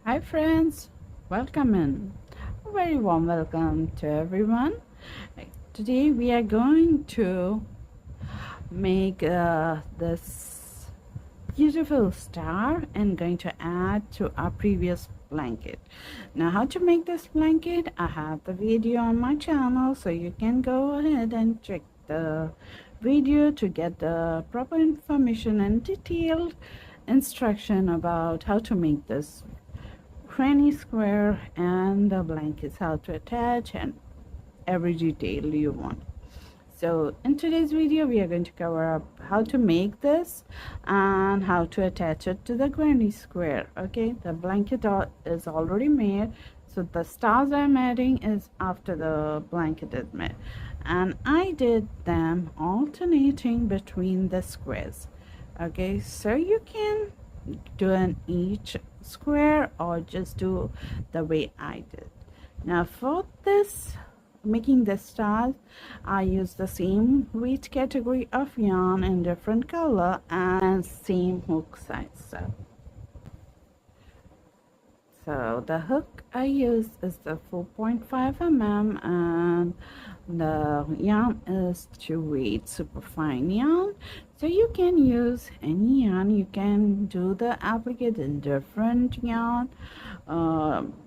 Hi friends, welcome in. A very warm welcome to everyone. Today we are going to make this beautiful star and going to add to our previous blanket. Now how to make this blanket, I have the video on my channel, so you can go ahead and check the video to get the proper information and detailed instruction about how to make this granny square and the blankets, how to attach and every detail you want. So in today's video we are going to cover up how to make this and how to attach it to the granny square. Okay, the blanket is already made, so the stars I'm adding is after the blanket is made, and I did them alternating between the squares. Okay, so you can do an each square or just do the way I did. Now for this making the stars, I use the same weight category of yarn in different color and same hook size. So the hook I use is the 4.5 mm and the yarn is 2-weight superfine yarn. So you can use any yarn, you can do the applicate in different yarn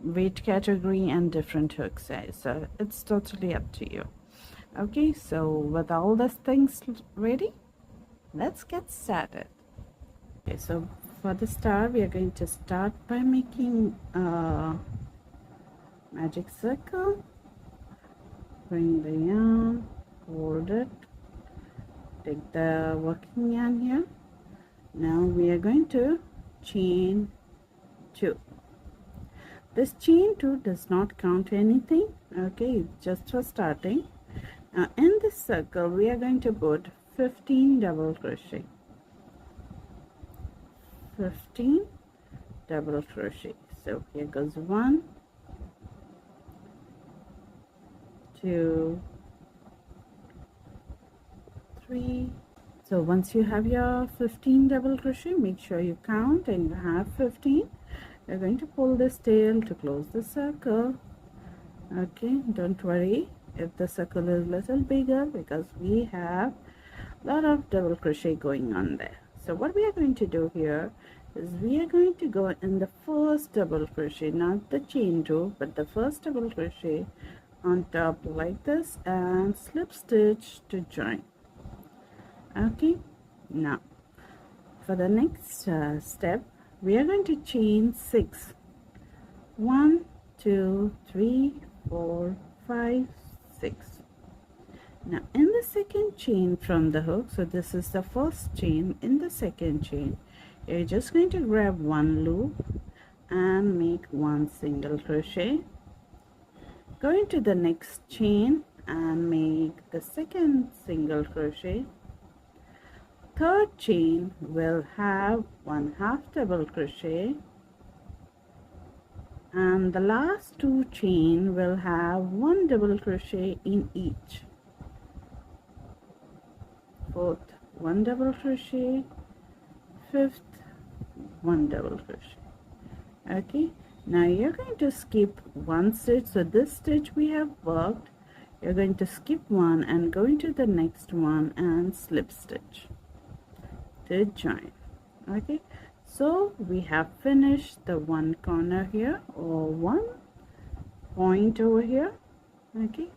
weight category and different hook size, so it's totally up to you. Okay, so with all these things ready, let's get started. Okay, so for the star we are going to start by making a magic circle. Bring the yarn, hold it, take the working yarn here. Now we are going to chain 2. This chain 2 does not count anything, okay, it's just for starting. Now in this circle we are going to put 15 double crochet. 15 double crochet. So here goes 1, 2, 3. So once you have your 15 double crochet, make sure you count and you have 15. You're going to pull this tail to close the circle. Okay, don't worry if the circle is a little bigger because we have a lot of double crochet going on there. So what we are going to do here is we are going to go in the first double crochet, not the chain 2 but the first double crochet on top like this and slip stitch to join. Okay, now for the next step we are going to chain 6. 1, 2, 3, 4, 5, 6. Now in the second chain from the hook, so this is the first chain, in the second chain you're just going to grab one loop and make one single crochet. Go into the next chain and make the second single crochet. Third chain will have 1/2 double crochet, and the last 2 chain will have 1 double crochet in each. Fourth 1 double crochet, fifth 1 double crochet. Okay, now you're going to skip one stitch. So this stitch we have worked, you're going to skip one and go into the next one and slip stitch to join. Okay, so we have finished the one corner here or one point over here. Okay,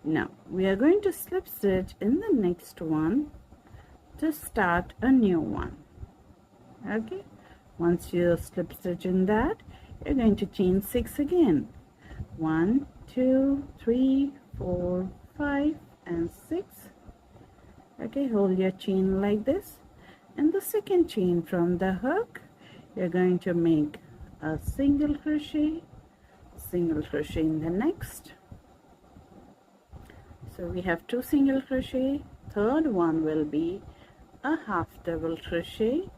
now we are going to slip stitch in the next one to start a new one. Okay, once you slip stitch in that, you're going to chain 6 again. 1, 2, 3, 4, 5 and 6. Okay, hold your chain like this. In the second chain from the hook you're going to make a single crochet in the next. So we have 2 single crochet. Third one will be a half double crochet,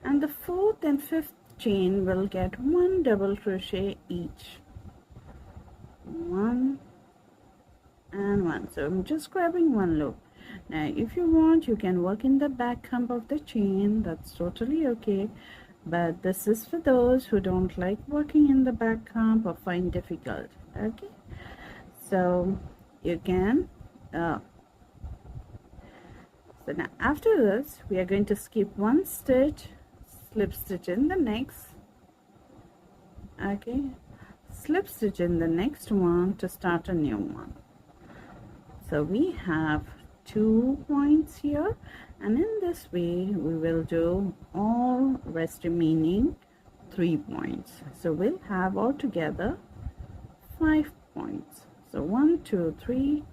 and the fourth and fifth chain will get 1 double crochet each. 1 and 1. So I'm just grabbing one loop. Now if you want, you can work in the back hump of the chain, that's totally okay. but this is for those who don't like working in the back hump or find difficult. Okay, so you can so now after this we are going to skip one stitch, slip stitch in the next. Okay, slip stitch in the next one to start a new one. So we have 2 points here, and in this way we will do all rest remaining 3 points. So we'll have altogether 5 points. So 1 2 3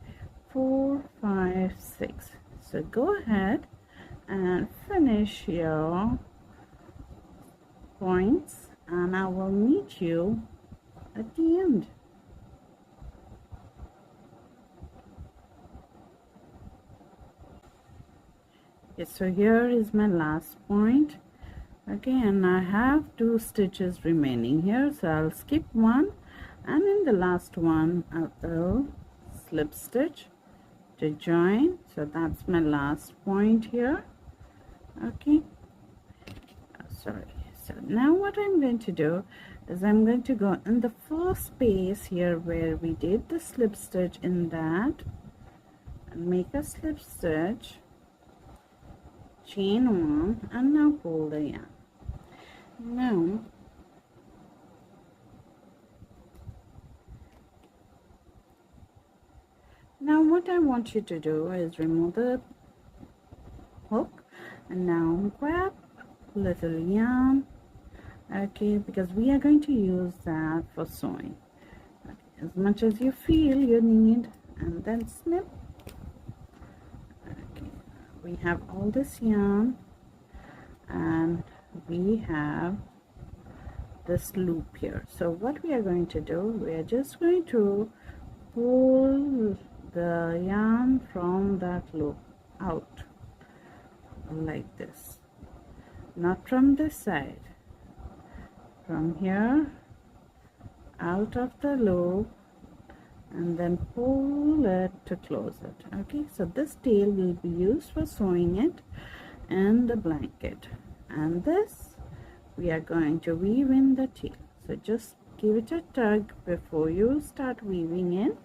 4 5 6. So go ahead and finish your points, and I will meet you at the end. Okay, so here is my last point. Okay, and I have 2 stitches remaining here, so I'll skip one, and in the last one I will slip stitch to join. So that's my last point here. Okay, sorry. So now what I'm going to do is I'm going to go in the first space here where we did the slip stitch in that, and make a slip stitch, chain 1, and now pull the yarn. Now what I want you to do is remove the hook, and now grab little yarn. Okay, because we are going to use that for sewing. Okay, as much as you feel you need, and then snip. Okay, we have all this yarn, and we have this loop here. So what we are going to do, we are just going to pull the yarn from that loop out like this, not from this side, from here out of the loop, and then pull it to close it. Okay, so this tail will be used for sewing it in the blanket, and this we are going to weave in the tail. So just give it a tug before you start weaving in.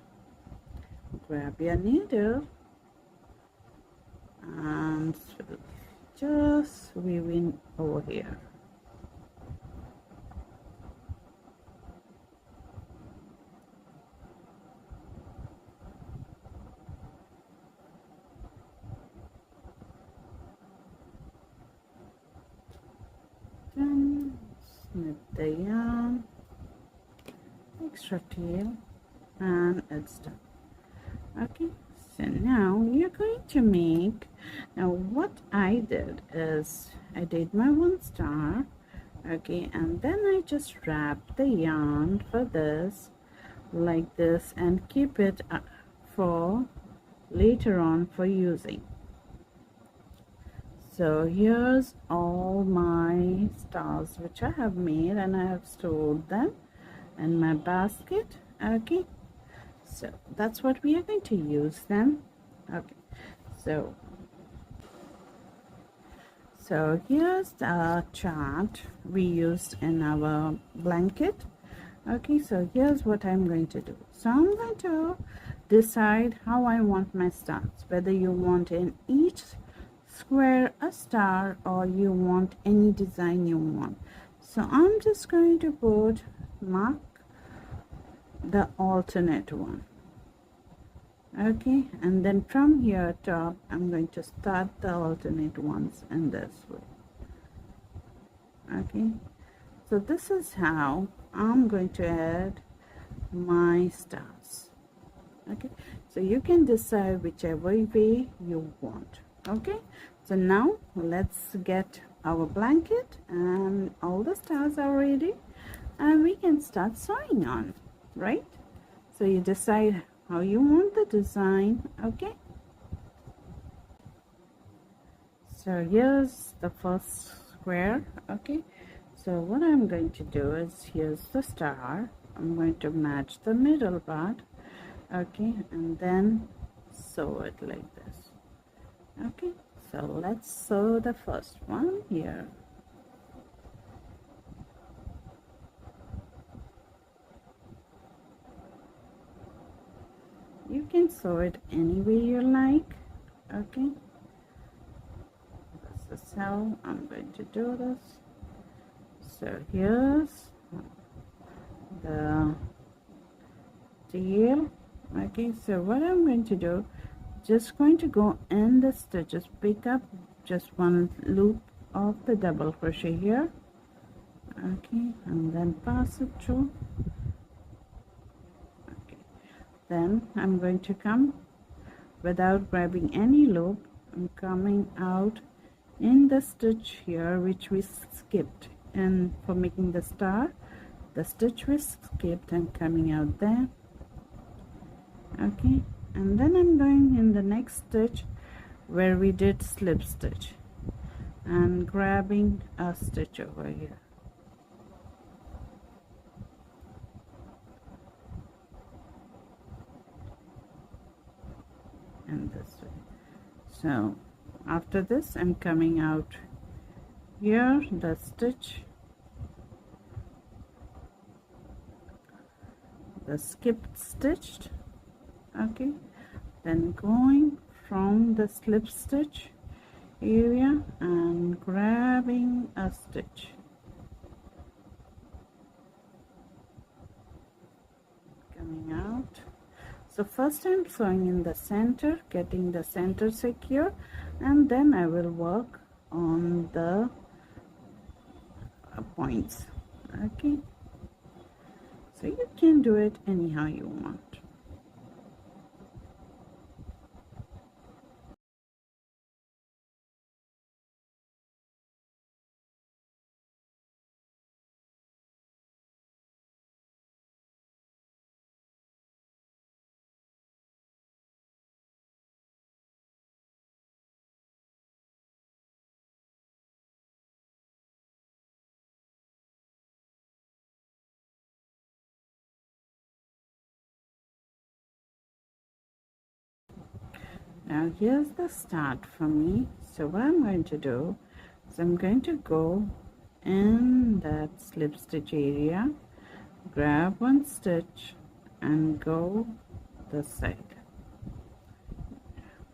Grab your needle and just weave in over here. Then snip the yarn, extra tail, and it's done. Okay, so now you're going to make, now what I did is I did my 1 star. Okay, and then I just wrap the yarn for this like this and keep it for later on for using. So here's all my stars which I have made, and I have stored them in my basket. Okay, so that's what we are going to use them. Okay, so here's the chart we used in our blanket. Okay, so here's what I'm going to do. So I'm going to decide how I want my stars, whether you want in each square a star or you want any design you want. So I'm just going to mark the alternate one. Okay, and then from here top I'm going to start the alternate ones in this way. Okay, so this is how I'm going to add my stars. Okay, so you can decide whichever way you want. Okay, so now let's get our blanket and all the stars are ready, and we can start sewing on, right? So you decide how you want the design. Okay, so here's the first square. Okay, so what I'm going to do is, here's the star, I'm going to match the middle part. Okay, and then sew it like this. Okay, so let's sew the first one here. You can sew it any way you like. Okay, this is how I'm going to do this. So here's the tail. Okay, so what I'm going to do, just going to go in the stitches, pick up just one loop of the double crochet here. Okay, and then pass it through. Okay, then I'm going to come without grabbing any loop. I'm coming out in the stitch here which we skipped, and for making the star, the stitch we skipped, and coming out there. Okay, and then I'm going in the next stitch where we did slip stitch and grabbing a stitch over here. And this way. So after this I'm coming out here, the stitch, the skipped stitched. Okay, then going from the slip stitch area and grabbing a stitch, coming out. So first I'm sewing in the center, getting the center secure, and then I will work on the points. Okay, so you can do it anyhow you want. Now here's the start for me. So what I'm going to do is I'm going to go in that slip stitch area, grab one stitch and go this side.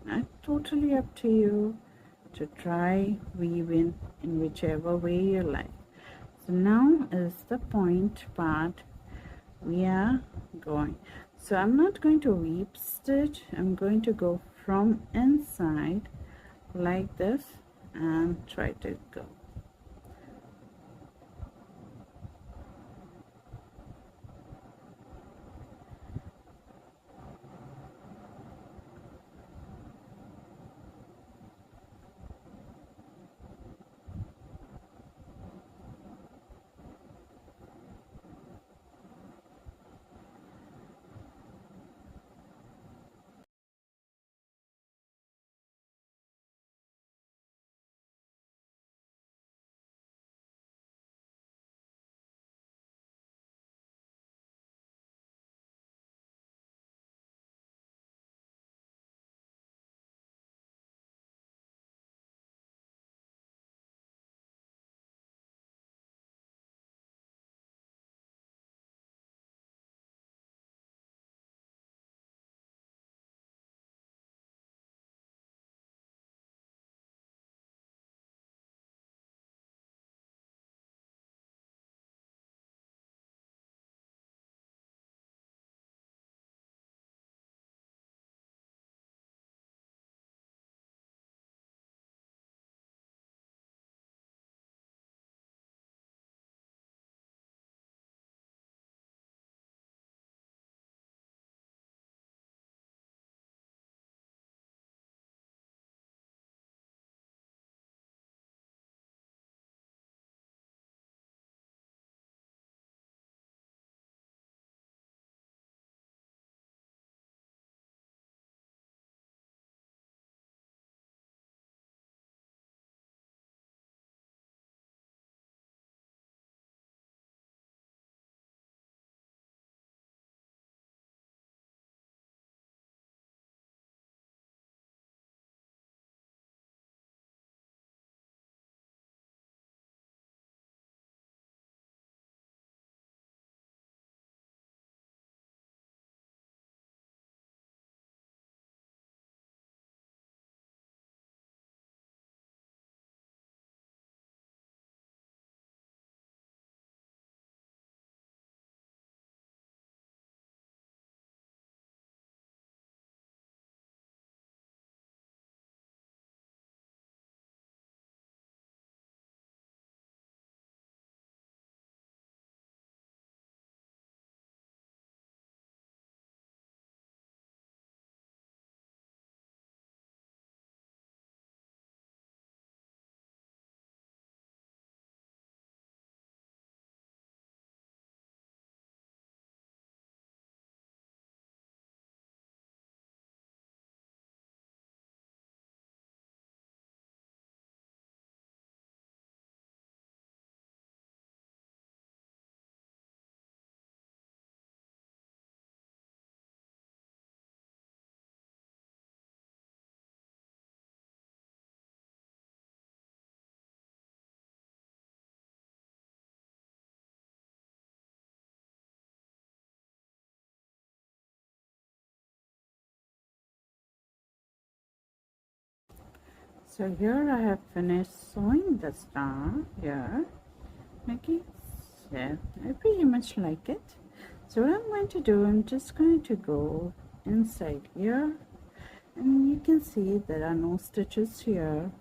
Now totally up to you to try weaving in whichever way you like. So now is the point part we are going. So I'm not going to weave stitch, I'm going to go from inside like this and try to go. So here I have finished sewing the star here. Okay, so I pretty much like it. So what I'm going to do, I'm just going to go inside here, and you can see there are no stitches here,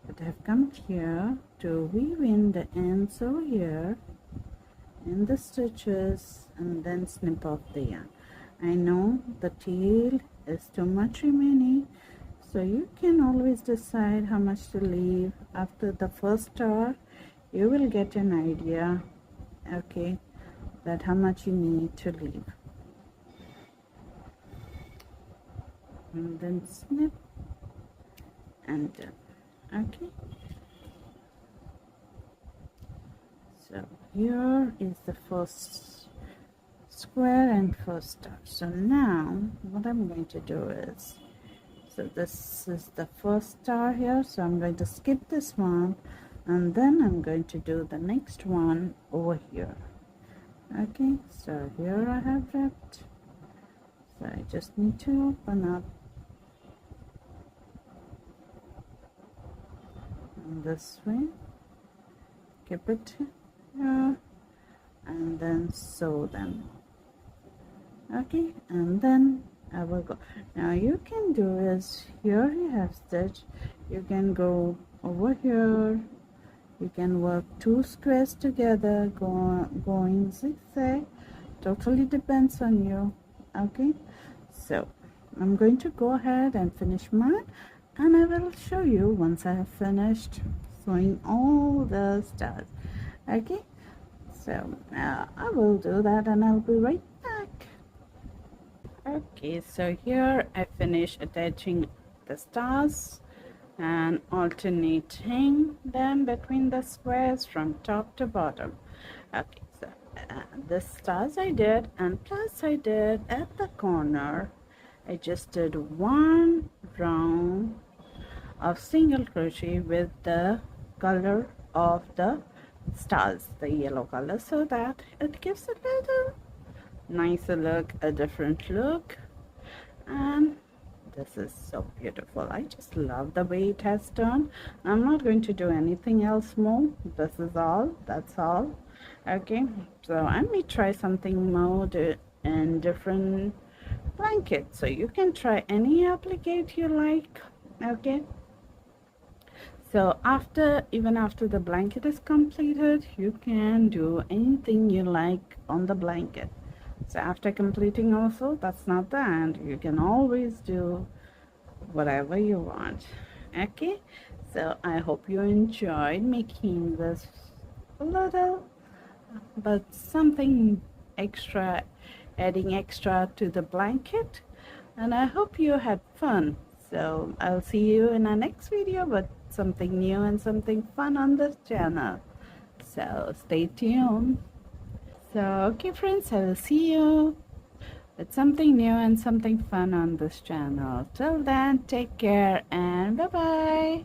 but I've come here to weave in the ends over here in the stitches and then snip off the yarn. I know the tail is too much remaining, so you can always decide how much to leave. After the first star, you will get an idea, okay, that how much you need to leave. And then snip and done. Okay, so here is the first square and first star. So now what I'm going to do is, so this is the first star here, so I'm going to skip this one, and then I'm going to do the next one over here. Okay, so here I have wrapped, so I just need to open up this way, keep it here, and then sew them. Okay, and then I will go. Now you can do is, here you have stitch, you can go over here, you can work two squares together, going zigzag, totally depends on you. Okay, so I'm going to go ahead and finish mine, and I will show you once I have finished sewing all the stars. Okay, so I will do that and I'll be right back. Okay, so here I finished attaching the stars and alternating them between the squares from top to bottom. Okay, so the stars I did, and plus I did at the corner, I just did one round of single crochet with the color of the stars, the yellow color, so that it gives a little nicer look, a different look. And this is so beautiful. I just love the way it has turned. I'm not going to do anything else more. This is all, that's all. Okay, so I may try something more in different blankets, so you can try any applicate you like. Okay, so even after the blanket is completed, you can do anything you like on the blanket. So after completing also, that's not the end. You can always do whatever you want. Okay, so I hope you enjoyed making this little, but something extra, adding extra to the blanket, and I hope you had fun. So I'll see you in our next video with something new and something fun on this channel. So stay tuned. So okay friends, I will see you with something new and something fun on this channel. Till then, take care and bye bye.